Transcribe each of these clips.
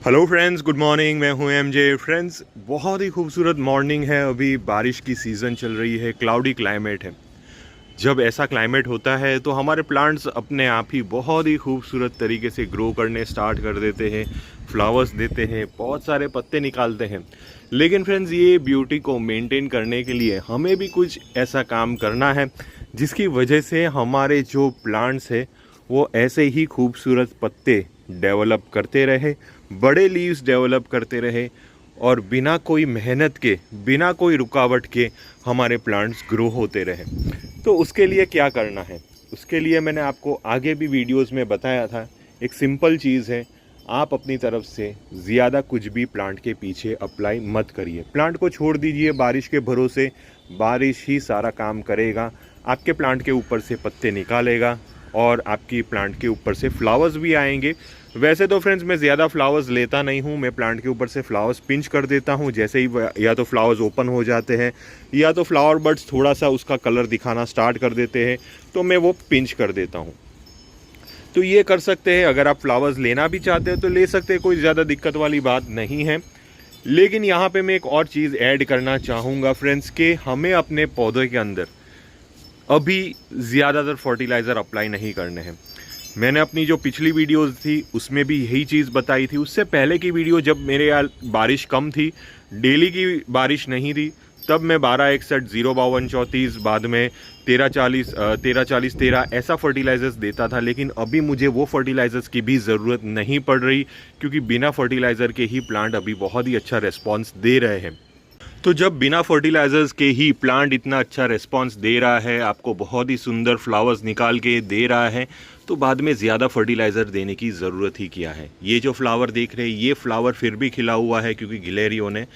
Hello friends, good morning. मैं हूं MJ. Friends, बहुत ही खूबसूरत मॉर्निंग है। अभी बारिश की सीज़न चल रही है, क्लाउडी क्लाइमेट है। जब ऐसा क्लाइमेट होता है तो हमारे प्लांट्स अपने आप ही बहुत ही खूबसूरत तरीके से ग्रो करने स्टार्ट कर देते हैं, फ्लावर्स देते हैं, बहुत सारे पत्ते निकालते हैं। लेकिन फ्रेंड्स, ये ब्यूटी को मेंटेन करने के लिए हमें भी कुछ ऐसा काम करना है जिसकी वजह से हमारे जो प्लांट्स है वो ऐसे ही खूबसूरत पत्ते डेवलप करते रहे, बड़े लीव्स डेवलप करते रहे और बिना कोई मेहनत के, बिना कोई रुकावट के हमारे प्लांट्स ग्रो होते रहे। तो उसके लिए क्या करना है, उसके लिए मैंने आपको आगे भी वीडियोस में बताया था। एक सिंपल चीज़ है, आप अपनी तरफ से ज़्यादा कुछ भी प्लांट के पीछे अप्लाई मत करिए। प्लांट को छोड़ दीजिए बारिश के भरोसे, बारिश ही सारा काम करेगा। आपके प्लांट के ऊपर से पत्ते निकालेगा और आपकी प्लांट के ऊपर से फ्लावर्स भी आएंगे। वैसे तो फ्रेंड्स, मैं ज़्यादा फ्लावर्स लेता नहीं हूँ। मैं प्लांट के ऊपर से फ्लावर्स पिंच कर देता हूँ जैसे ही या तो फ्लावर्स ओपन हो जाते हैं या तो फ्लावर बड्स थोड़ा सा उसका कलर दिखाना स्टार्ट कर देते हैं, तो मैं वो पिंच कर देता हूँ। तो ये कर सकते हैं। अगर आप फ्लावर्स लेना भी चाहते हो तो ले सकते हैं, कोई ज़्यादा दिक्कत वाली बात नहीं है। लेकिन यहाँ पे मैं एक और चीज़ ऐड करना चाहूँगा फ्रेंड्स, कि हमें अपने पौधे के अंदर अभी ज़्यादातर फर्टिलाइज़र अप्लाई नहीं करने हैं। मैंने अपनी जो पिछली वीडियोस थी उसमें भी यही चीज़ बताई थी। उससे पहले की वीडियो जब मेरे यहाँ बारिश कम थी, डेली की बारिश नहीं थी, तब मैं 1261, 052, 34, बाद में 1340, 1340, 13 ऐसा फर्टिलाइज़र्स देता था। लेकिन अभी मुझे वो फर्टिलाइज़र्स की भी ज़रूरत नहीं पड़ रही, क्योंकि बिना फर्टिलाइज़र के ही प्लांट अभी बहुत ही अच्छा रिस्पॉन्स दे रहे हैं। तो जब बिना फर्टिलाइज़र्स के ही प्लांट इतना अच्छा रिस्पांस दे रहा है, आपको बहुत ही सुंदर फ्लावर्स निकाल के दे रहा है, तो बाद में ज़्यादा फर्टिलाइज़र देने की ज़रूरत ही क्या है। ये जो फ्लावर देख रहे हैं, ये फ्लावर फिर भी खिला हुआ है क्योंकि गिलेरियो ने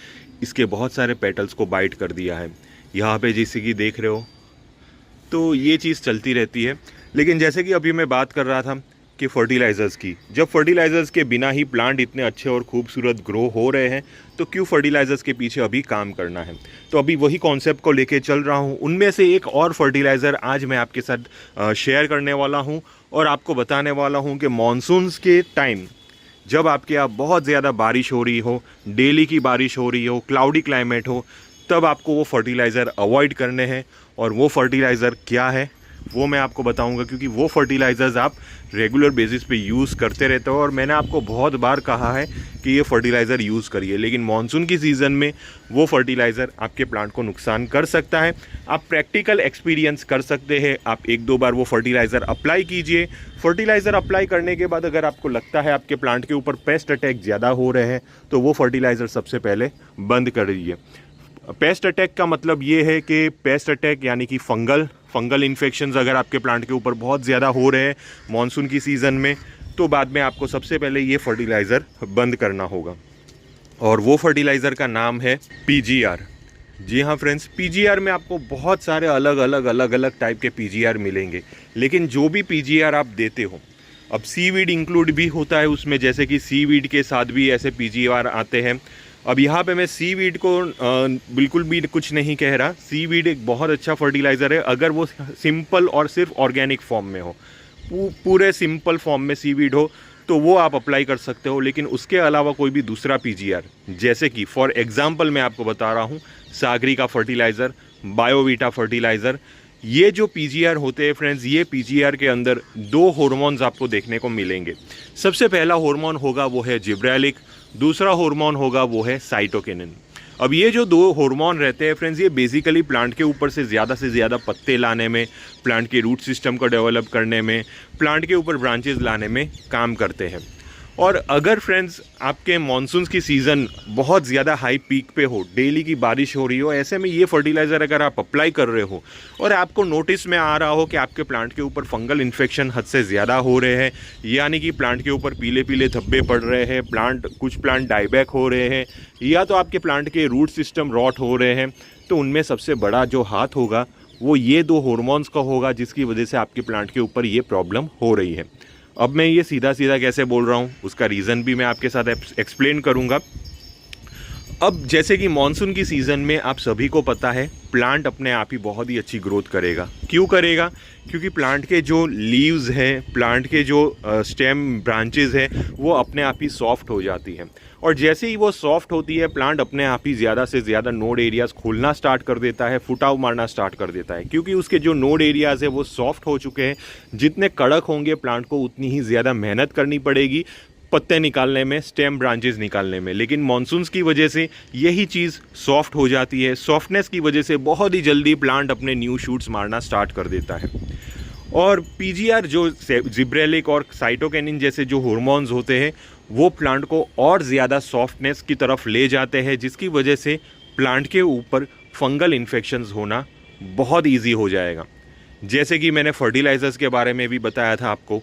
इसके बहुत सारे पेटल्स को बाइट कर दिया है। यहाँ पे जैसे कि देख रहे हो, तो ये चीज़ चलती रहती है। लेकिन जैसे कि अभी मैं बात कर रहा था कि फर्टिलाइज़र्स की, जब फर्टिलाइज़र्स के बिना ही प्लांट इतने अच्छे और खूबसूरत ग्रो हो रहे हैं, तो क्यों फर्टिलाइज़र्स के पीछे अभी काम करना है। तो अभी वही कॉन्सेप्ट को लेके चल रहा हूँ। उनमें से एक और फर्टिलाइज़र आज मैं आपके साथ शेयर करने वाला हूँ और आपको बताने वाला हूँ कि मानसून्स के टाइम जब आपके यहाँ बहुत ज़्यादा बारिश हो रही हो, डेली की बारिश हो रही हो, क्लाउडी क्लाइमेट हो, तब आपको वो फर्टिलाइज़र अवॉइड करने हैं। और वो फर्टिलाइज़र क्या है वो मैं आपको बताऊंगा, क्योंकि वो फर्टिलाइज़र्स आप रेगुलर बेसिस पे यूज़ करते रहते हो और मैंने आपको बहुत बार कहा है कि ये फर्टिलाइज़र यूज़ करिए। लेकिन मानसून की सीज़न में वो फर्टिलाइज़र आपके प्लांट को नुकसान कर सकता है। आप प्रैक्टिकल एक्सपीरियंस कर सकते हैं। आप एक दो बार वो फर्टिलाइज़र अप्लाई कीजिए। फर्टिलाइज़र अप्लाई करने के बाद अगर आपको लगता है आपके प्लांट के ऊपर पेस्ट अटैक ज़्यादा हो रहे हैं, तो वो फर्टिलाइज़र सबसे पहले बंद कर दीजिए। पेस्ट अटैक का मतलब ये है कि पेस्ट अटैक यानी कि फंगल इन्फेक्शंस अगर आपके प्लांट के ऊपर बहुत ज़्यादा हो रहे हैं मानसून की सीज़न में, तो बाद में आपको सबसे पहले ये फर्टिलाइज़र बंद करना होगा। और वो फर्टिलाइज़र का नाम है पीजीआर। जी हाँ फ्रेंड्स, पीजीआर में आपको बहुत सारे अलग अलग टाइप के पीजीआर मिलेंगे। लेकिन जो भी पीजीआर आप देते हो, अब सीवीड इंक्लूड भी होता है उसमें, जैसे कि सीवीड के साथ भी ऐसे पीजीआर आते हैं। अब यहाँ पे मैं सीवीड को बिल्कुल भी कुछ नहीं कह रहा। सीवीड एक बहुत अच्छा फर्टिलाइज़र है अगर वो सिंपल और सिर्फ ऑर्गेनिक फॉर्म में हो, पूरे सिंपल फॉर्म में सीवीड हो, तो वो आप अप्लाई कर सकते हो। लेकिन उसके अलावा कोई भी दूसरा पीजीआर, जैसे कि फॉर एग्जांपल मैं आपको बता रहा हूँ, सागरी का फर्टिलाइज़र, बायोवीटा फर्टिलाइज़र, ये जो पीजीआर होते हैं फ्रेंड्स, ये पीजीआर के अंदर दो हार्मोन्स आपको देखने को मिलेंगे। सबसे पहला हार्मोन होगा वो है जिब्रेलिक, दूसरा हार्मोन होगा वो है साइटोकिनिन। अब ये जो दो हार्मोन रहते हैं फ्रेंड्स, ये बेसिकली प्लांट के ऊपर से ज़्यादा पत्ते लाने में, प्लांट के रूट सिस्टम को डेवलप करने में, प्लांट के ऊपर ब्रांचेस लाने में काम करते हैं। और अगर फ्रेंड्स आपके मानसून की सीज़न बहुत ज़्यादा हाई पीक पे हो, डेली की बारिश हो रही हो, ऐसे में ये फर्टिलाइज़र अगर आप अप्लाई कर रहे हो और आपको नोटिस में आ रहा हो कि आपके प्लांट के ऊपर फंगल इन्फेक्शन हद से ज़्यादा हो रहे हैं, यानी कि प्लांट के ऊपर पीले पीले धब्बे पड़ रहे हैं, कुछ प्लांट डाईबैक हो रहे हैं, या तो आपके प्लांट के रूट सिस्टम रॉट हो रहे हैं, तो उनमें सबसे बड़ा जो हाथ होगा वो ये दो हार्मोन्स का होगा, जिसकी वजह से आपके प्लांट के ऊपर ये प्रॉब्लम हो रही है। अब मैं ये सीधा सीधा कैसे बोल रहा हूँ, उसका रीज़न भी मैं आपके साथ एक्सप्लेन करूँगा। अब जैसे कि मानसून की सीज़न में आप सभी को पता है प्लांट अपने आप ही बहुत ही अच्छी ग्रोथ करेगा। क्यों करेगा? क्योंकि प्लांट के जो लीव्स हैं, प्लांट के जो स्टेम ब्रांचेस हैं, वो अपने आप ही सॉफ्ट हो जाती हैं। और जैसे ही वो सॉफ्ट होती है, प्लांट अपने आप ही ज़्यादा से ज़्यादा नोड एरियाज़ खोलना स्टार्ट कर देता है, फुटाव मारना स्टार्ट कर देता है। क्योंकि उसके जो नोड एरियाज़ है वो सॉफ्ट हो चुके हैं। जितने कड़क होंगे प्लांट को उतनी ही ज़्यादा मेहनत करनी पड़ेगी पत्ते निकालने में, स्टेम ब्रांचेस निकालने में। लेकिन मॉनसून्स की वजह से यही चीज़ सॉफ्ट हो जाती है। सॉफ्टनेस की वजह से बहुत ही जल्दी प्लांट अपने न्यू शूट्स मारना स्टार्ट कर देता है। और पीजीआर जो जिब्रेलिक और साइटोकिनिन जैसे जो हार्मोन्स होते हैं वो प्लांट को और ज़्यादा सॉफ्टनेस की तरफ ले जाते हैं, जिसकी वजह से प्लांट के ऊपर फंगल इन्फेक्शंस होना बहुत ईजी हो जाएगा। जैसे कि मैंने फर्टिलाइज़र्स के बारे में भी बताया था आपको,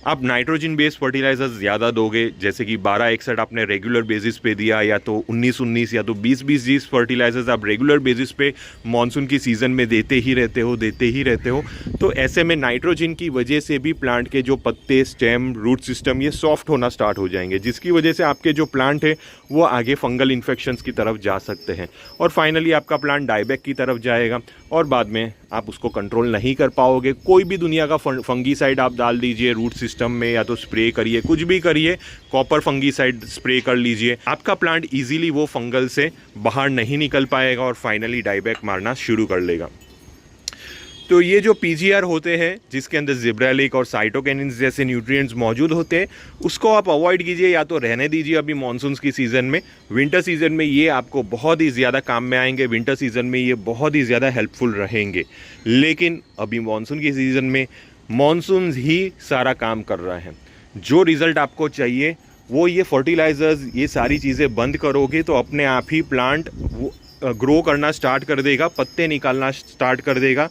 आप नाइट्रोजन बेस्ड फर्टिलाइजर्स ज़्यादा दोगे, जैसे कि 12-61 आपने रेगुलर बेसिस पे दिया, या तो 19-19 या तो 20-20 फर्टिलाइजर्स आप रेगुलर बेसिस पे मानसून की सीज़न में देते ही रहते हो। तो ऐसे में नाइट्रोजन की वजह से भी प्लांट के जो पत्ते, स्टेम, रूट सिस्टम ये सॉफ्ट होना स्टार्ट हो जाएंगे, जिसकी वजह से आपके जो प्लांट है वो आगे फंगल इन्फेक्शंस की तरफ जा सकते हैं। और फाइनली आपका प्लांट डायबैक की तरफ जाएगा और बाद में आप उसको कंट्रोल नहीं कर पाओगे। कोई भी दुनिया का फंगीसाइड आप डाल दीजिए रूट सिस्टम में, या तो स्प्रे करिए, कुछ भी करिए, कॉपर फंगीसाइड स्प्रे कर लीजिए, आपका प्लांट इजीली वो फंगल से बाहर नहीं निकल पाएगा और फाइनली डायबैक मारना शुरू कर लेगा। तो ये जो पीजीआर होते हैं जिसके अंदर जिब्रेलिक और साइटोकिनिन जैसे न्यूट्रिएंट्स मौजूद होते हैं, उसको आप अवॉइड कीजिए या तो रहने दीजिए अभी मॉनसून की सीज़न में। विंटर सीज़न में ये आपको बहुत ही ज़्यादा काम में आएंगे, विंटर सीज़न में ये बहुत ही ज़्यादा हेल्पफुल रहेंगे। लेकिन अभी मॉनसून की सीज़न में मॉनसून ही सारा काम कर रहा है। जो रिज़ल्ट आपको चाहिए वो ये फर्टिलाइज़र्स, ये सारी चीज़ें बंद करोगे तो अपने आप ही प्लांट ग्रो करना स्टार्ट कर देगा, पत्ते निकालना स्टार्ट कर देगा।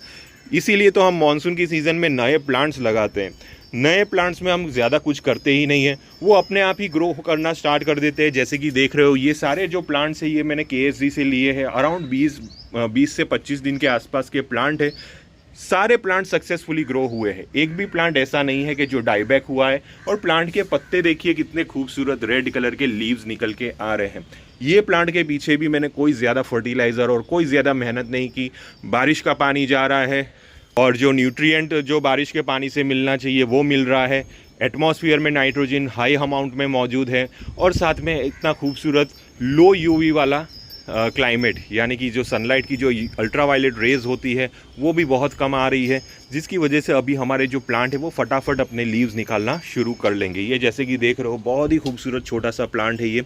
इसीलिए तो हम मानसून की सीज़न में नए प्लांट्स लगाते हैं। नए प्लांट्स में हम ज़्यादा कुछ करते ही नहीं हैं, वो अपने आप ही ग्रो करना स्टार्ट कर देते हैं। जैसे कि देख रहे हो ये सारे जो प्लांट्स हैं ये मैंने KSG से लिए हैं। अराउंड 20 से 25 दिन के आसपास के प्लांट है। सारे प्लांट सक्सेसफुली ग्रो हुए हैं। एक भी प्लांट ऐसा नहीं है कि जो डाइबैक हुआ है। और प्लांट के पत्ते देखिए कितने खूबसूरत रेड कलर के लीव्स निकल के आ रहे हैं। ये प्लांट के पीछे भी मैंने कोई ज़्यादा फर्टिलाइज़र और कोई ज़्यादा मेहनत नहीं की। बारिश का पानी जा रहा है और जो न्यूट्रिएंट जो बारिश के पानी से मिलना चाहिए वो मिल रहा है। एटमॉस्फेयर में नाइट्रोजन हाई अमाउंट में मौजूद है और साथ में इतना खूबसूरत लो यूवी वाला क्लाइमेट, यानी कि जो सनलाइट की जो अल्ट्रावायलेट रेज होती है वो भी बहुत कम आ रही है, जिसकी वजह से अभी हमारे जो प्लांट है वो फटाफट अपने लीव्स निकालना शुरू कर लेंगे। ये जैसे कि देख रहे हो बहुत ही खूबसूरत छोटा सा प्लांट है ये।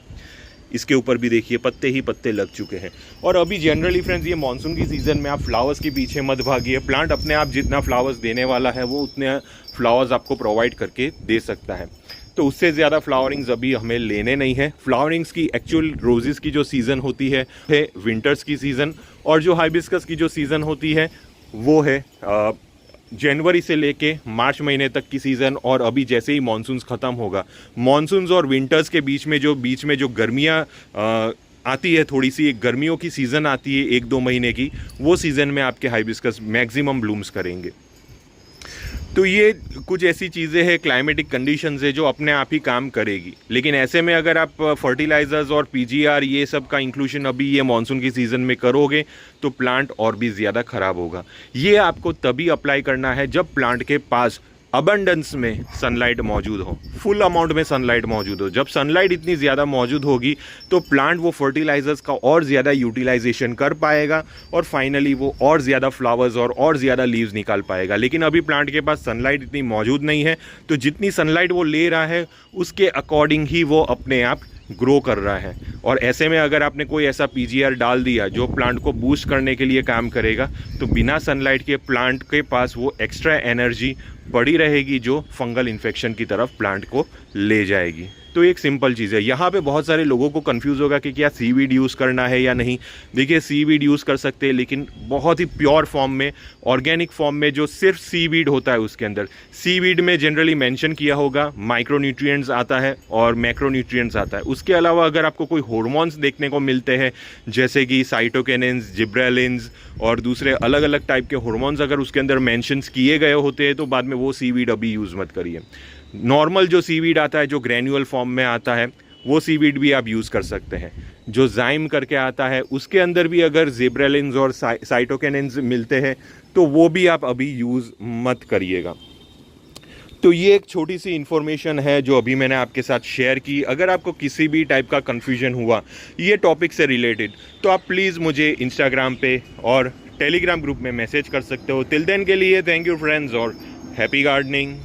इसके ऊपर भी देखिए पत्ते ही पत्ते लग चुके हैं। और अभी जनरली फ्रेंड्स ये मानसून की सीज़न में आप फ्लावर्स के पीछे मत भागिए। प्लांट अपने आप जितना फ्लावर्स देने वाला है वो उतने फ्लावर्स आपको प्रोवाइड करके दे सकता है। तो उससे ज़्यादा फ्लावरिंग्स अभी हमें लेने नहीं है। फ्लावरिंग्स की एक्चुअल रोजेस की जो सीज़न होती है विंटर्स की सीज़न, और जो हाइबिस्कस की जो सीज़न होती है वो है जनवरी से लेके मार्च महीने तक की सीज़न। और अभी जैसे ही मानसून ख़त्म होगा, मानसून और विंटर्स के बीच में जो गर्मियाँ आती है, थोड़ी सी एक गर्मियों की सीज़न आती है 1-2 महीने की, वो सीज़न में आपके हाइबिस्कस मैक्सिमम ब्लूम्स करेंगे। तो ये कुछ ऐसी चीज़ें हैं, क्लाइमेटिक कंडीशंस है जो अपने आप ही काम करेगी। लेकिन ऐसे में अगर आप फर्टिलाइजर्स और पीजीआर ये सब का इंक्लूशन अभी ये मानसून की सीज़न में करोगे तो प्लांट और भी ज़्यादा ख़राब होगा। ये आपको तभी अप्लाई करना है जब प्लांट के पास अबंडेंस में सनलाइट मौजूद हो, फुल अमाउंट में सनलाइट मौजूद हो। जब सनलाइट इतनी ज़्यादा मौजूद होगी तो प्लांट वो फर्टिलाइजर्स का और ज़्यादा यूटिलाइजेशन कर पाएगा और फाइनली वो और ज़्यादा फ्लावर्स और ज़्यादा लीव्स निकाल पाएगा। लेकिन अभी प्लांट के पास सनलाइट इतनी मौजूद नहीं है, तो जितनी सनलाइट वो ले रहा है उसके अकॉर्डिंग ही वो अपने आप ग्रो कर रहा है। और ऐसे में अगर आपने कोई ऐसा पीजीआर डाल दिया जो प्लांट को बूस्ट करने के लिए काम करेगा, तो बिना सनलाइट के प्लांट के पास वो एक्स्ट्रा एनर्जी पड़ी रहेगी जो फंगल इन्फेक्शन की तरफ प्लांट को ले जाएगी। तो एक सिंपल चीज़ है। यहाँ पे बहुत सारे लोगों को कंफ्यूज होगा कि क्या सीवीड यूज़ करना है या नहीं। देखिए सीवीड यूज़ कर सकते हैं, लेकिन बहुत ही प्योर फॉर्म में, ऑर्गेनिक फॉर्म में, जो सिर्फ सीवीड होता है उसके अंदर। सीवीड में जनरली मेंशन किया होगा माइक्रोन्यूट्रिएंट्स आता है और मैक्रोन्यूट्रिएंट्स आता है। उसके अलावा अगर आपको कोई हार्मोन्स देखने को मिलते हैं जैसे कि साइटोकिनिन्स, जिब्रेलिन्स और दूसरे अलग अलग टाइप के हार्मोन्स अगर उसके अंदर मेंशंस किए गए होते हैं तो बाद में वो सीवीड अभी यूज़ मत करिए। नॉर्मल जो सीवीड आता है जो ग्रैन्युअल फॉर्म में आता है वो सीवीड भी आप यूज़ कर सकते हैं। जो जाइम करके आता है उसके अंदर भी अगर ज़ेब्रेलिन्स और साइटोकिनिन्स मिलते हैं तो वो भी आप अभी यूज़ मत करिएगा। तो ये एक छोटी सी इन्फॉर्मेशन है जो अभी मैंने आपके साथ शेयर की। अगर आपको किसी भी टाइप का कन्फ्यूजन हुआ ये टॉपिक से रिलेटेड तो आप प्लीज़ मुझे इंस्टाग्राम पे और टेलीग्राम ग्रुप में मैसेज कर सकते हो। टिल देन के लिए थैंक यू फ्रेंड्स और हैप्पी गार्डनिंग।